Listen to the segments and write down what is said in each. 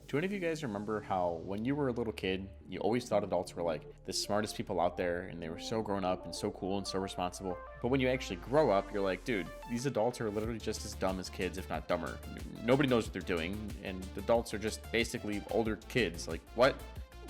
Do any of you guys remember how when you were a little kid, you always thought adults were like the smartest people out there and they were so grown up and so cool and so responsible? But when you actually grow up, you're like, dude, these adults are literally just as dumb as kids, if not dumber. Nobody knows what they're doing, and adults are just basically older kids. Like, what?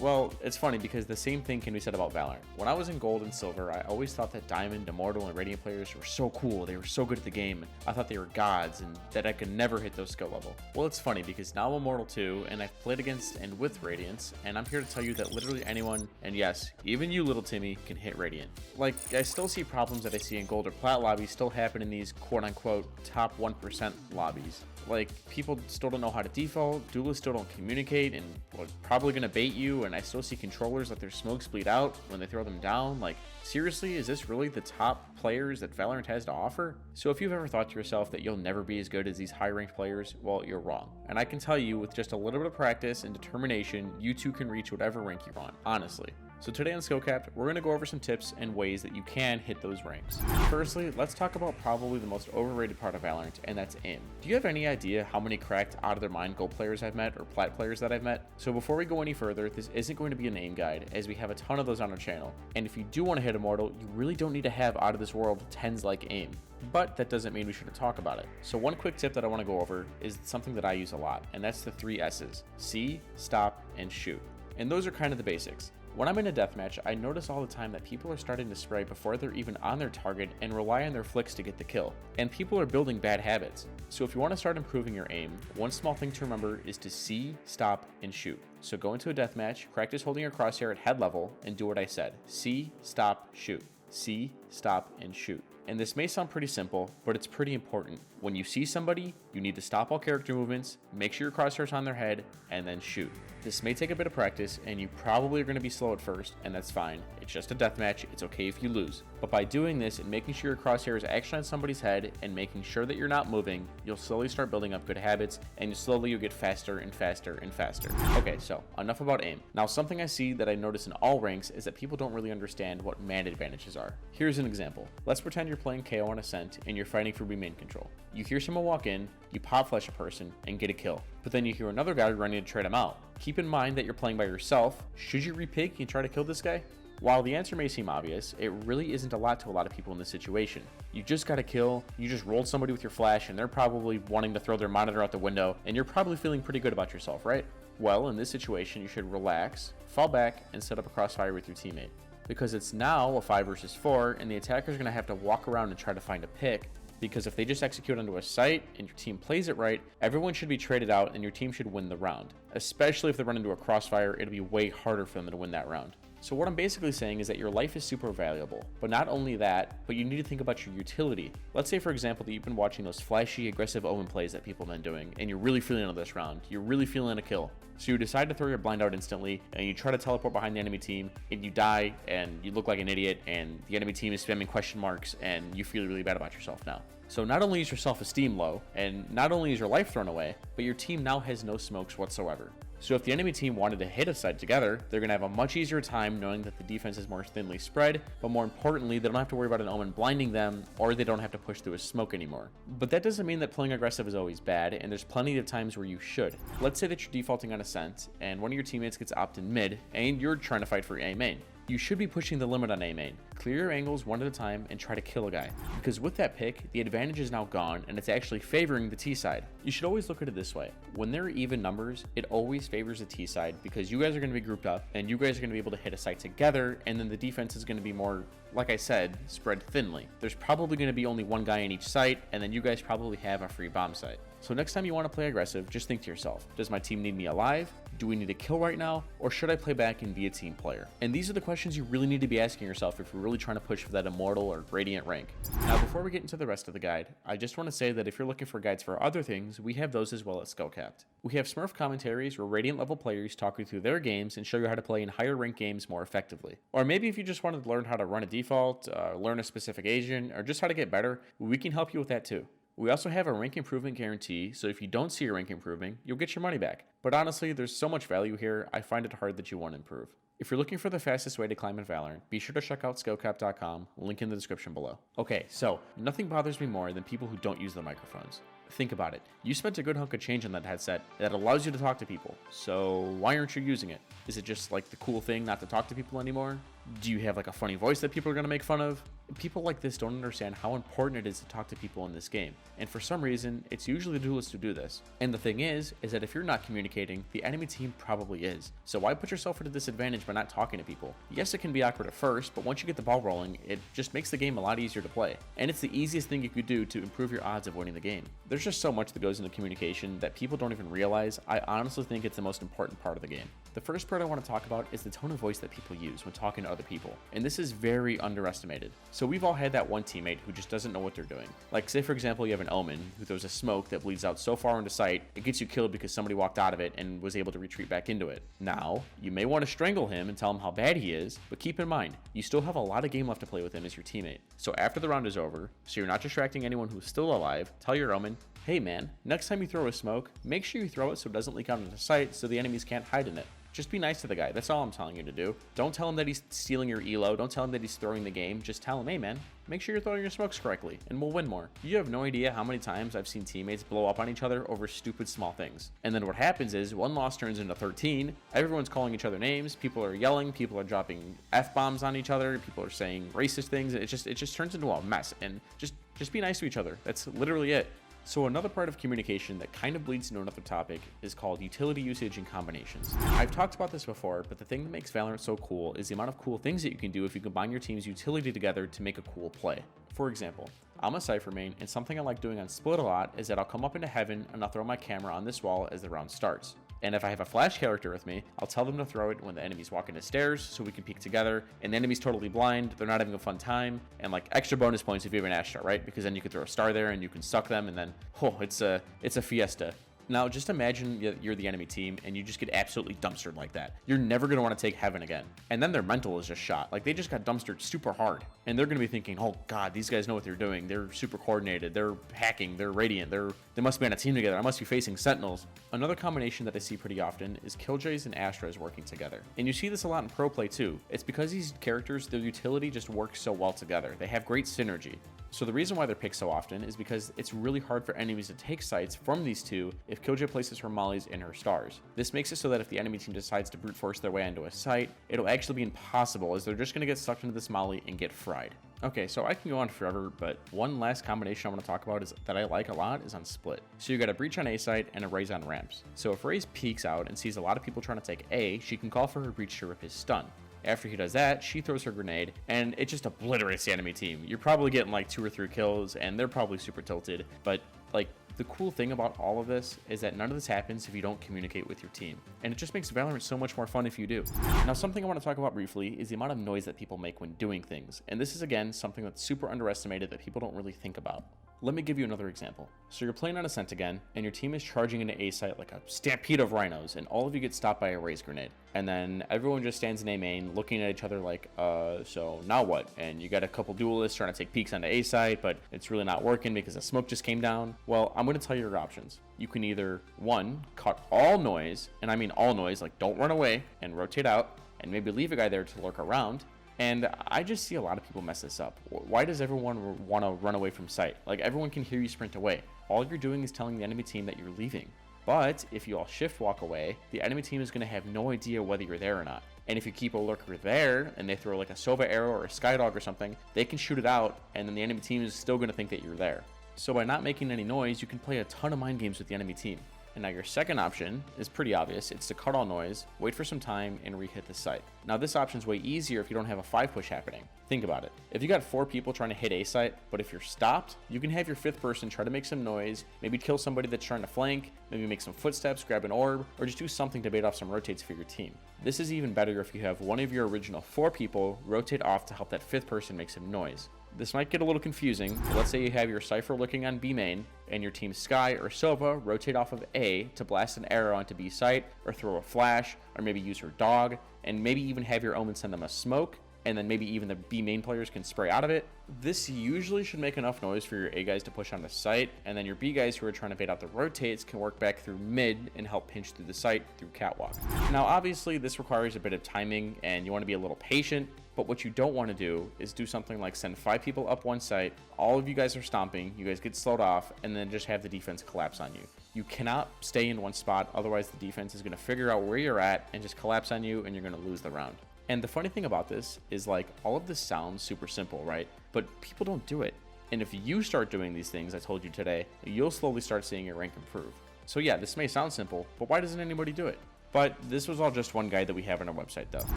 Well, it's funny because the same thing can be said about Valorant. When I was in Gold and Silver, I always thought that Diamond, Immortal, and Radiant players were so cool, they were so good at the game, I thought they were gods, and that I could never hit those skill level. Well, it's funny because now I'm Immortal 2, and I've played against and with Radiance, and I'm here to tell you that literally anyone, and yes, even you little Timmy, can hit Radiant. Like, I still see problems that I see in Gold or Plat lobbies still happen in these quote-unquote top 1% lobbies. Like, people still don't know how to default, duelists still don't communicate, and are probably gonna bait you, and I still see controllers let their smokes bleed out when they throw them down. Like, seriously, is this really the top players that Valorant has to offer? So if you've ever thought to yourself that you'll never be as good as these high-ranked players, well, you're wrong. And I can tell you, with just a little bit of practice and determination, you too can reach whatever rank you want, honestly. So today on SkillCapped, we're going to go over some tips and ways that you can hit those ranks. Firstly, let's talk about probably the most overrated part of Valorant, and that's aim. Do you have any idea how many cracked out of their mind gold players I've met or plat players that I've met? So before we go any further, this isn't going to be an aim guide, as we have a ton of those on our channel. And if you do want to hit Immortal, you really don't need to have out of this world 10s like aim. But that doesn't mean we shouldn't talk about it. So one quick tip that I want to go over is something that I use a lot, and that's the 3 S's: see, stop, and shoot. And those are kind of the basics. When I'm in a deathmatch, I notice all the time that people are starting to spray before they're even on their target and rely on their flicks to get the kill. And people are building bad habits. So if you want to start improving your aim, one small thing to remember is to see, stop, and shoot. So go into a deathmatch, practice holding your crosshair at head level, and do what I said. See, stop, shoot. See, stop, and shoot. And this may sound pretty simple, but it's pretty important. When you see somebody, you need to stop all character movements, make sure your crosshair's on their head, and then shoot. This may take a bit of practice, and you probably are going to be slow at first, and that's fine. It's just a deathmatch, it's okay if you lose. But by doing this and making sure your crosshair is actually on somebody's head and making sure that you're not moving, you'll slowly start building up good habits, and slowly you'll get faster and faster and faster. Okay, so enough about aim. Now, something I see that I notice in all ranks is that people don't really understand what man advantages are. Here's an example. Let's pretend you're playing KO on Ascent and you're fighting for B main control. You hear someone walk in, you pop flash a person and get a kill. But then you hear another guy running to trade him out. Keep in mind that you're playing by yourself. Should you repick and try to kill this guy? While the answer may seem obvious, it really isn't a lot to a lot of people in this situation. You just got a kill, you just rolled somebody with your flash, and they're probably wanting to throw their monitor out the window, and you're probably feeling pretty good about yourself, right? Well, in this situation, you should relax, fall back, and set up a crossfire with your teammate. Because it's now a 5 versus 4, and the attacker's going to have to walk around and try to find a pick, because if they just execute onto a site and your team plays it right, everyone should be traded out and your team should win the round. Especially if they run into a crossfire, it'll be way harder for them to win that round. So what I'm basically saying is that your life is super valuable, but not only that, but you need to think about your utility. Let's say, for example, that you've been watching those flashy, aggressive omen plays that people have been doing, and you're really feeling on this round. You're really feeling a kill. So you decide to throw your blind out instantly, and you try to teleport behind the enemy team, and you die, and you look like an idiot, and the enemy team is spamming question marks, and you feel really bad about yourself now. So not only is your self-esteem low, and not only is your life thrown away, but your team now has no smokes whatsoever. So if the enemy team wanted to hit a site together, they're going to have a much easier time knowing that the defense is more thinly spread, but more importantly, they don't have to worry about an omen blinding them, or they don't have to push through a smoke anymore. But that doesn't mean that playing aggressive is always bad, and there's plenty of times where you should. Let's say that you're defaulting on Ascent, and one of your teammates gets opt in mid, and you're trying to fight for A main. You should be pushing the limit on A main. Clear your angles one at a time and try to kill a guy. Because with that pick, the advantage is now gone and it's actually favoring the T side. You should always look at it this way. When there are even numbers, it always favors the T side because you guys are going to be grouped up and you guys are going to be able to hit a site together, and then the defense is going to be more, like I said, spread thinly. There's probably going to be only one guy in each site, and then you guys probably have a free bomb site. So next time you want to play aggressive, just think to yourself, does my team need me alive? Do we need a kill right now? Or should I play back and be a team player? And these are the questions you really need to be asking yourself if you're really trying to push for that Immortal or Radiant rank. Now, before we get into the rest of the guide, I just want to say that if you're looking for guides for other things, we have those as well at SkillCapped. We have Smurf commentaries where Radiant level players talk you through their games and show you how to play in higher rank games more effectively. Or maybe if you just wanted to learn how to run a default, learn a specific agent, or just how to get better, we can help you with that too. We also have a rank improvement guarantee, so if you don't see your rank improving, you'll get your money back. But honestly, there's so much value here, I find it hard that you won't improve. If you're looking for the fastest way to climb in Valorant, be sure to check out SkillCapped.com, link in the description below. Okay, so nothing bothers me more than people who don't use the microphones. Think about it. You spent a good hunk of change on that headset that allows you to talk to people. So why aren't you using it? Is it just like the cool thing not to talk to people anymore? Do you have like a funny voice that people are going to make fun of? People like this don't understand how important it is to talk to people in this game. And for some reason, it's usually the duelists who do this. And the thing is that if you're not communicating, the enemy team probably is. So why put yourself at a disadvantage by not talking to people? Yes, it can be awkward at first, but once you get the ball rolling, it just makes the game a lot easier to play. And it's the easiest thing you could do to improve your odds of winning the game. There's just so much that goes into communication that people don't even realize. I honestly think it's the most important part of the game. The first part I want to talk about is the tone of voice that people use when talking to other people. And this is very underestimated. So we've all had that one teammate who just doesn't know what they're doing. Like say for example, you have an Omen who throws a smoke that bleeds out so far into sight, it gets you killed because somebody walked out of it and was able to retreat back into it. Now, you may want to strangle him and tell him how bad he is, but keep in mind, you still have a lot of game left to play with him as your teammate. So after the round is over, so you're not distracting anyone who's still alive, tell your Omen, hey man, next time you throw a smoke, make sure you throw it so it doesn't leak out into sight so the enemies can't hide in it. Just be nice to the guy. That's all I'm telling you to do. Don't tell him that he's stealing your elo. Don't tell him that he's throwing the game. Just tell him, hey man, make sure you're throwing your smokes correctly and we'll win more. You have no idea how many times I've seen teammates blow up on each other over stupid small things. And then what happens is one loss turns into 13. Everyone's calling each other names. People are yelling. People are dropping F-bombs on each other. People are saying racist things. It just turns into a mess. And just be nice to each other. That's literally it. So another part of communication that kind of bleeds into another topic is called utility usage and combinations. I've talked about this before, but the thing that makes Valorant so cool is the amount of cool things that you can do if you combine your team's utility together to make a cool play. For example, I'm a Cypher main, and something I like doing on Split a lot is that I'll come up into heaven and I'll throw my camera on this wall as the round starts. And if I have a flash character with me, I'll tell them to throw it when the enemies walk into stairs so we can peek together, and the enemy's totally blind, they're not having a fun time, and like extra bonus points if you have an Astra, right? Because then you can throw a star there and you can suck them, and then, oh, it's a fiesta. Now, just imagine you're the enemy team and you just get absolutely dumpstered like that. You're never going to want to take heaven again. And then their mental is just shot. Like, they just got dumpstered super hard. And they're going to be thinking, oh, God, these guys know what they're doing. They're super coordinated. They're hacking. They're radiant. They must be on a team together. I must be facing Sentinels. Another combination that I see pretty often is Killjoys and Astras working together. And you see this a lot in pro play, too. It's because these characters, their utility just works so well together. They have great synergy. So the reason why they're picked so often is because it's really hard for enemies to take sites from these two if Killjoy places her mollies in her stars. This makes it so that if the enemy team decides to brute force their way into a site, it'll actually be impossible as they're just going to get sucked into this molly and get fried. Okay, so I can go on forever, but one last combination I want to talk about is that I like a lot is on Split. So you got a breach on A site and a Raze on ramps. So if Raze peeks out and sees a lot of people trying to take A, she can call for her breach to rip his stun. After he does that, she throws her grenade, and it just obliterates the enemy team. You're probably getting like 2 or 3 kills, and they're probably super tilted, but like, the cool thing about all of this is that none of this happens if you don't communicate with your team. And it just makes Valorant so much more fun if you do. Now, something I want to talk about briefly is the amount of noise that people make when doing things. And this is, again, something that's super underestimated that people don't really think about. Let me give you another example. So you're playing on Ascent again, and your team is charging into A site like a stampede of rhinos, and all of you get stopped by a Raze grenade. And then everyone just stands in A main, looking at each other like, so now what? And you got a couple duelists trying to take peeks onto A site, but it's really not working because the smoke just came down. Well, I'm going to tell you your options. You can either, 1, cut all noise, and I mean all noise, like don't run away, and rotate out, and maybe leave a guy there to lurk around. And I just see a lot of people mess this up. Why does everyone want to run away from sight? Like, everyone can hear you sprint away. All you're doing is telling the enemy team that you're leaving. But if you all shift walk away, the enemy team is going to have no idea whether you're there or not. And if you keep a lurker there and they throw like a Sova arrow or a Skydog or something, they can shoot it out, and then the enemy team is still going to think that you're there. So by not making any noise, you can play a ton of mind games with the enemy team. And now your second option is pretty obvious. It's to cut all noise, wait for some time, and re-hit the site. Now this option is way easier if you don't have a 5 push happening. Think about it. If you got 4 people trying to hit A site, but if you're stopped, you can have your 5th person try to make some noise, maybe kill somebody that's trying to flank, maybe make some footsteps, grab an orb, or just do something to bait off some rotates for your team. This is even better if you have one of your original 4 people rotate off to help that 5th person make some noise. This might get a little confusing, but let's say you have your Cypher looking on B main, and your team Sky or Sova rotate off of A to blast an arrow onto B site, or throw a flash, or maybe use her dog, and maybe even have your Omen send them a smoke. and then maybe even the B main players can spray out of it. This usually should make enough noise for your A guys to push onto site, and then your B guys who are trying to bait out the rotates can work back through mid and help pinch through the site through catwalk. Now obviously this requires a bit of timing and you want to be a little patient, but what you don't want to do is do something like send 5 people up one site, all of you guys are stomping, you guys get slowed off, and then just have the defense collapse on you. You cannot stay in one spot, otherwise the defense is going to figure out where you're at and just collapse on you, and you're going to lose the round. And the funny thing about this is, like, all of this sounds super simple, right? But people don't do it. And if you start doing these things I told you today, you'll slowly start seeing your rank improve. So yeah, this may sound simple, but why doesn't anybody do it? But this was all just one guide that we have on our website though.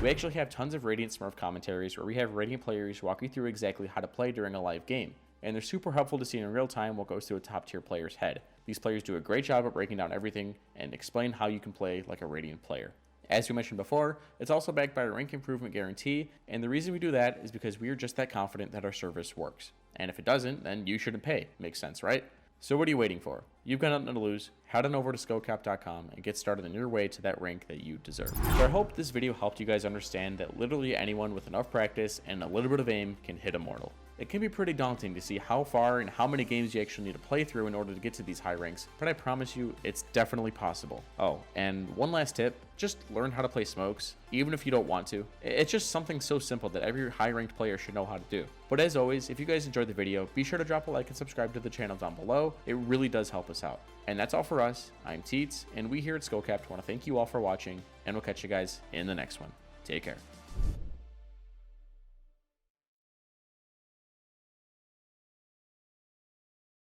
We actually have tons of Radiant Smurf commentaries where we have Radiant players walk you through exactly how to play during a live game. And they're super helpful to see in real time what goes through a top tier player's head. These players do a great job at breaking down everything and explain how you can play like a Radiant player. As we mentioned before, it's also backed by a rank improvement guarantee, and the reason we do that is because we are just that confident that our service works. And if it doesn't, then you shouldn't pay. Makes sense, right? So what are you waiting for? You've got nothing to lose. Head on over to SkillCapped.com and get started on your way to that rank that you deserve. So I hope this video helped you guys understand that literally anyone with enough practice and a little bit of aim can hit Immortal. It can be pretty daunting to see how far and how many games you actually need to play through in order to get to these high ranks, but I promise you, it's definitely possible. Oh, and one last tip, just learn how to play smokes, even if you don't want to. It's just something so simple that every high ranked player should know how to do. But as always, if you guys enjoyed the video, be sure to drop a like and subscribe to the channel down below. It really does help us out. And that's all for us. I'm Teets, and we here at SkillCapped want to thank you all for watching, and we'll catch you guys in the next one. Take care.